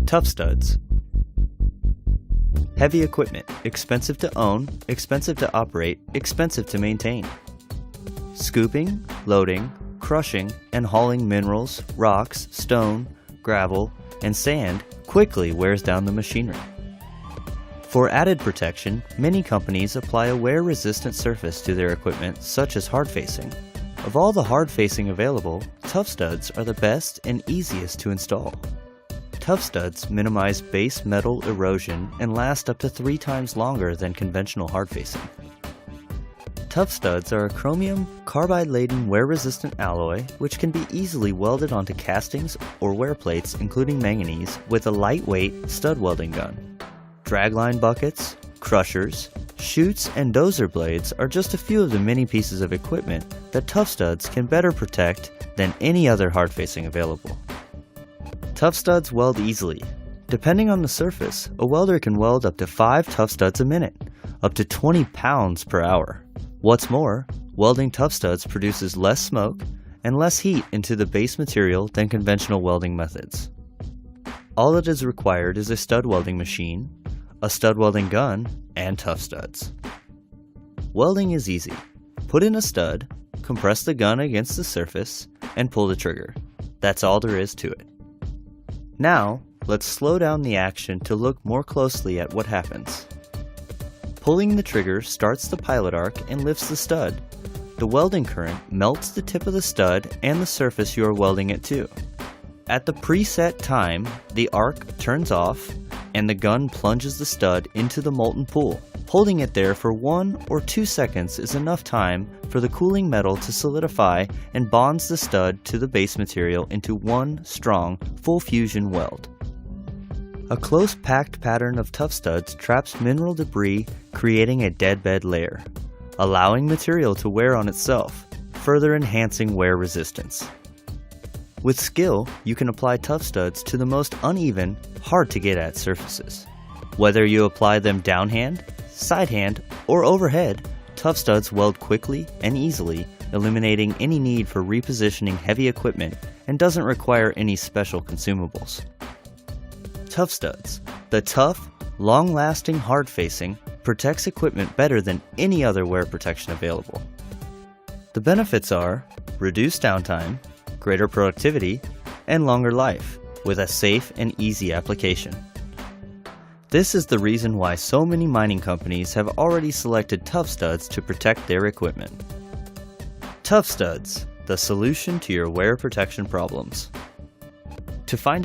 TuffStudds. Heavy equipment, expensive to own, expensive to operate, expensive to maintain. Scooping, loading, crushing, and hauling minerals, rocks, stone, gravel, and sand quickly wears down the machinery. For added protection, many companies apply a wear-resistant surface to their equipment, such as hard facing. Of all the hard facing available, TuffStudds are the best and easiest to install. TuffStudds minimize base metal erosion and last up to 3 times longer than conventional hard facing. TuffStudds are a chromium carbide-laden wear-resistant alloy which can be easily welded onto castings or wear plates, including manganese, with a lightweight stud welding gun. Dragline buckets, crushers, chutes, and dozer blades are just a few of the many pieces of equipment that TuffStudds can better protect than any other hard facing available. TuffStudds weld easily. Depending on the surface, a welder can weld up to 5 TuffStudds a minute, up to 20 pounds per hour. What's more, welding TuffStudds produces less smoke and less heat into the base material than conventional welding methods. All that is required is a stud welding machine, a stud welding gun, and TuffStudds. Welding is easy. Put in a stud, compress the gun against the surface, and pull the trigger. That's all there is to it. Now, let's slow down the action to look more closely at what happens. Pulling the trigger starts the pilot arc and lifts the stud. The welding current melts the tip of the stud and the surface you are welding it to. At the preset time, the arc turns off and the gun plunges the stud into the molten pool. Holding it there for 1 or 2 seconds is enough time for the cooling metal to solidify and bonds the stud to the base material into one strong, full fusion weld. A close packed pattern of TuffStudds traps mineral debris, creating a deadbed layer, allowing material to wear on itself, further enhancing wear resistance. With skill, you can apply TuffStudds to the most uneven, hard to get at surfaces. Whether you apply them downhand, sidehand, or overhead, TuffStudds weld quickly and easily, eliminating any need for repositioning heavy equipment and doesn't require any special consumables. TuffStudds, the tough, long-lasting hard facing, protects equipment better than any other wear protection available. The benefits are reduced downtime, greater productivity, and longer life, with a safe and easy application. This is the reason why so many mining companies have already selected TuffStudds to protect their equipment. TuffStudds, the solution to your wear protection problems. To find out